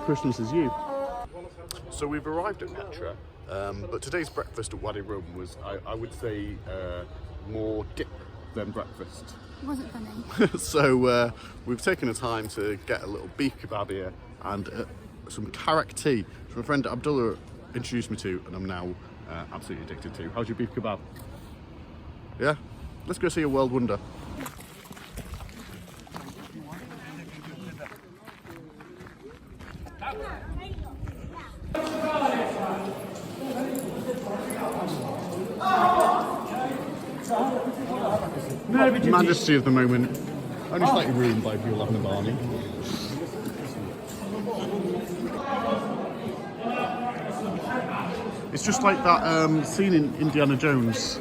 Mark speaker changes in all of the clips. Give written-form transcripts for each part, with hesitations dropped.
Speaker 1: Christmas as you. So we've arrived at Petra, but today's breakfast at Wadi Rum was, I would say, more dip than breakfast.
Speaker 2: It wasn't funny.
Speaker 1: So we've taken the time to get a little beef kebab here and some carrot tea, which my friend Abdullah introduced me to, and I'm now absolutely addicted to. How's your beef kebab? Yeah? Let's go see a world wonder. Majesty of the moment, only slightly ruined by Buell and Barney. It's just like that scene in Indiana Jones.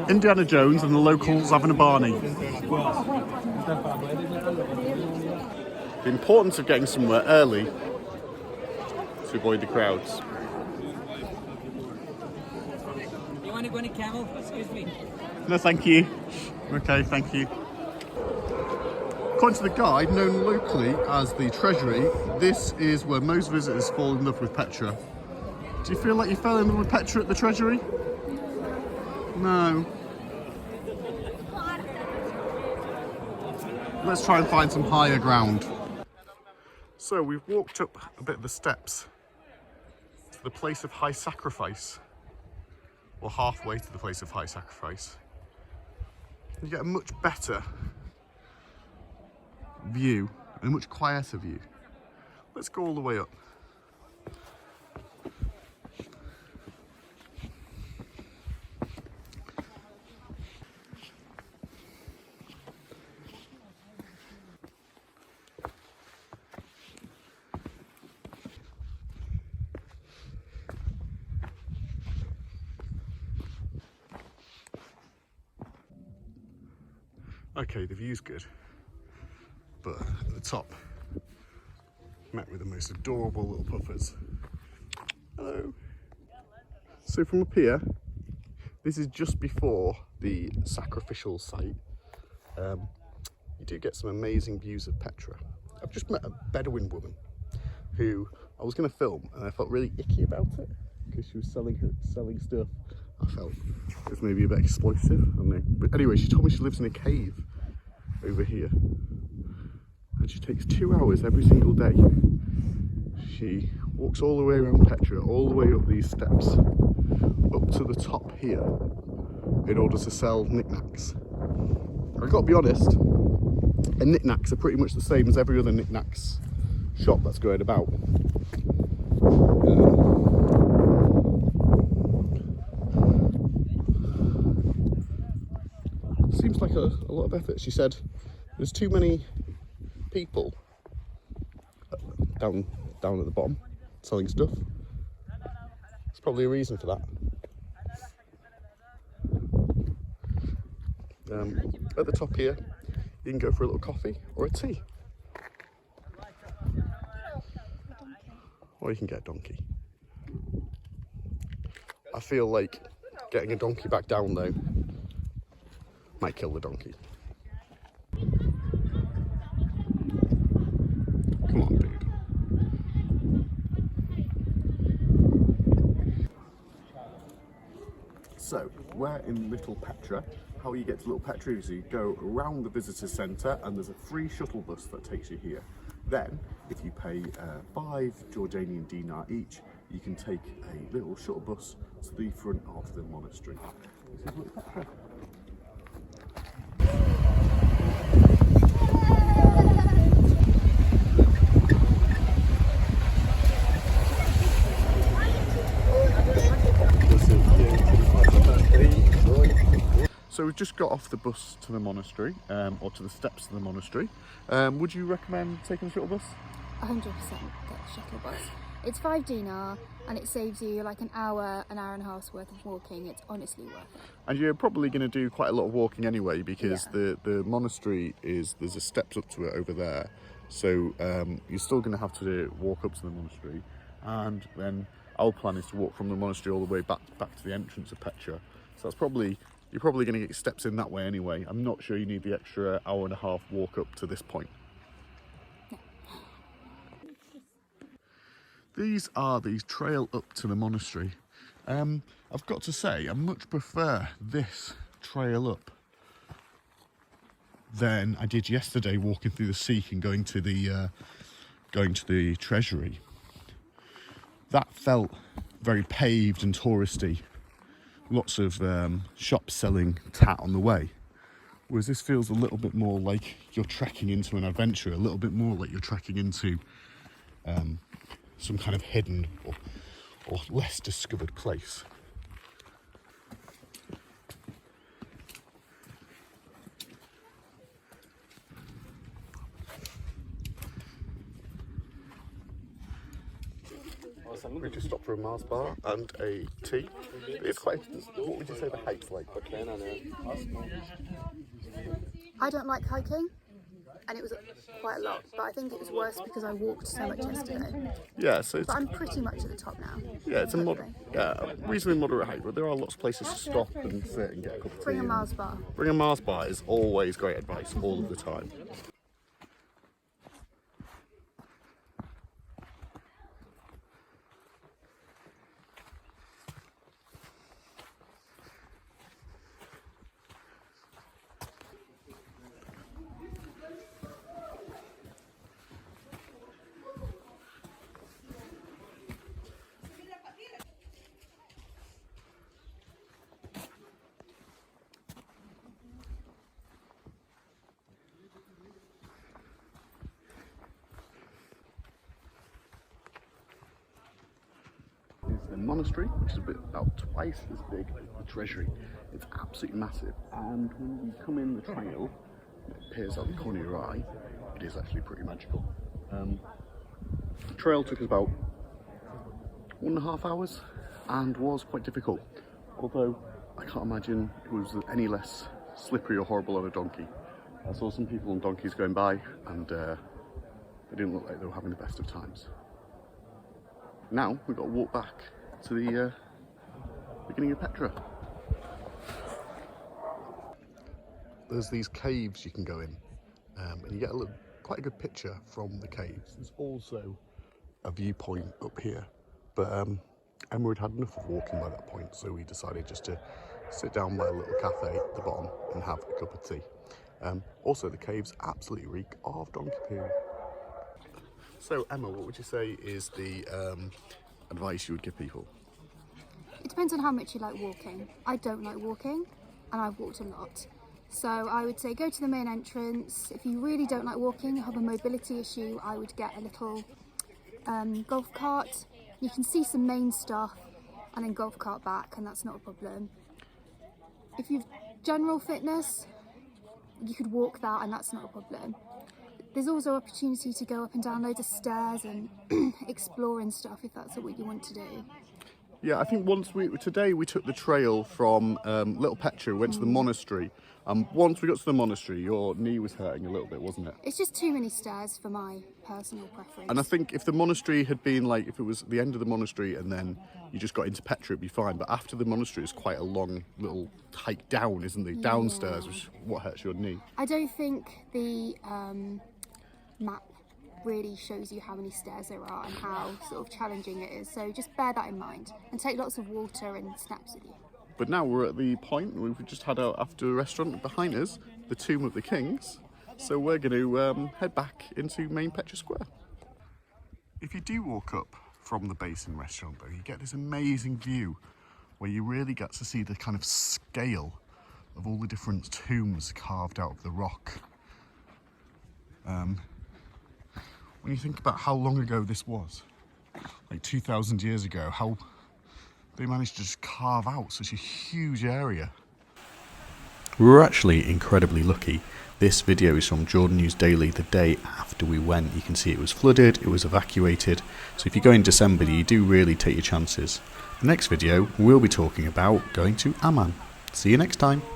Speaker 1: Indiana Jones and the locals having a Barney. The importance of getting somewhere early to avoid the crowds.
Speaker 3: You want to go on a camel? Excuse me.
Speaker 1: No, thank you. Okay, thank you. According to the guide, known locally as the Treasury, this is where most visitors fall in love with Petra. Do you feel like you fell in love with Petra at the Treasury? No. Let's try and find some higher ground. So we've walked up a bit of the steps to the place of high sacrifice, or halfway to the place of high sacrifice. You get a much better view, and a much quieter view. Let's go all the way up. Okay, the view's good, but at the top, met with the most adorable little puffers. Hello. So from up here, this is just before the sacrificial site. You do get some amazing views of Petra. I've just met a Bedouin woman who I was going to film, and I felt really icky about it because she was selling stuff. I felt it was maybe a bit explosive, I don't know. But anyway, she told me she lives in a cave over here, and she takes 2 hours every single day. She walks all the way around Petra, all the way up these steps, up to the top here, in order to sell knickknacks. I've got to be honest, and knickknacks are pretty much the same as every other knickknacks shop that's going about. Seems like a lot of effort. She said there's too many people down at the bottom selling stuff. There's probably a reason for that. At the top here, you can go for a little coffee or a tea. Or you can get a donkey. I feel like getting a donkey back down though might kill the donkey. Come on, dude. So, we're in Little Petra. How you get to Little Petra is you go around the visitor centre and there's a free shuttle bus that takes you here. Then, if you pay 5 Jordanian dinar each, you can take a little shuttle bus to the front of the monastery. This is Little Petra. So we've just got off the bus to the monastery, or to the steps to the monastery. Would you recommend taking the shuttle bus?
Speaker 2: 100% get the shuttle bus. It's 5 dinar and it saves you like an hour and a half's worth of walking. It's honestly worth it.
Speaker 1: And you're probably going to do quite a lot of walking anyway, because the monastery there's a steps up to it over there. So you're still going to have to walk up to the monastery, and then our plan is to walk from the monastery all the way back to the entrance of Petra. So that's you're probably going to get your steps in that way anyway. I'm not sure you need the extra hour and a half walk up to this point. These are the trail up to the monastery. I've got to say, I much prefer this trail up than I did yesterday, walking through the Seek and going to the Treasury. That felt very paved and touristy. Lots of shops selling tat on the way. Whereas this feels a little bit more like you're trekking into an adventure, a little bit more like you're trekking into some kind of hidden or less discovered place. We just stopped for a Mars bar and a tea. It's quite, what would you say the hike's like?
Speaker 2: I don't like hiking, and it was quite a lot, but I think it was worse because I walked so much yesterday.
Speaker 1: Yeah, so it's,
Speaker 2: but I'm pretty much at the top now.
Speaker 1: Yeah, it's a reasonably moderate hike, but there are lots of places to stop and sit and get a cup of tea.
Speaker 2: Bring a Mars bar.
Speaker 1: Bring a Mars bar is always great advice, all of the time. The monastery, which is about twice as big as the Treasury. It's absolutely massive, and when you come in the trail, it appears out the corner of your eye, it is actually pretty magical. The trail took us about 1.5 hours and was quite difficult, although I can't imagine it was any less slippery or horrible on a donkey. I saw some people on donkeys going by, and they didn't look like they were having the best of times. Now we've got to walk back to the beginning of Petra. There's these caves you can go in, and you get quite a good picture from the caves. There's also a viewpoint up here, but Emma had had enough of walking by that point, so we decided just to sit down by a little cafe at the bottom and have a cup of tea. Also, the caves absolutely reek of donkey poo. So Emma, what would you say is the advice you would give people?
Speaker 2: It depends on how much you like walking. I don't like walking, and I've walked a lot. So I would say go to the main entrance. If you really don't like walking, you have a mobility issue, I would get a little golf cart. You can see some main stuff and then golf cart back, and that's not a problem. If you've general fitness, you could walk that, and that's not a problem. There's also opportunity to go up and down loads of stairs and explore and stuff if that's what you want to do.
Speaker 1: Yeah, I think today we took the trail from Little Petra, went to the monastery. Once we got to the monastery, your knee was hurting a little bit, wasn't it?
Speaker 2: It's just too many stairs for my personal preference.
Speaker 1: And I think if the monastery had been like, if it was the end of the monastery and then you just got into Petra, it'd be fine. But after the monastery, it's quite a long little hike down, isn't it? Downstairs, which is what hurts your knee.
Speaker 2: I don't think the map really shows you how many stairs there are and how sort of challenging it is. So just bear that in mind and take lots of water and snacks with you.
Speaker 1: But now we're at the point, we've just had out after a restaurant behind us, the Tomb of the Kings. So we're going to head back into main Petra Square. If you do walk up from the Basin restaurant though, you get this amazing view where you really get to see the kind of scale of all the different tombs carved out of the rock. When you think about how long ago this was, like 2,000 years ago, how they managed to just carve out such a huge area. We were actually incredibly lucky. This video is from Jordan News Daily the day after we went. You can see it was flooded, it was evacuated. So if you go in December, you do really take your chances. The next video, we'll be talking about going to Amman. See you next time.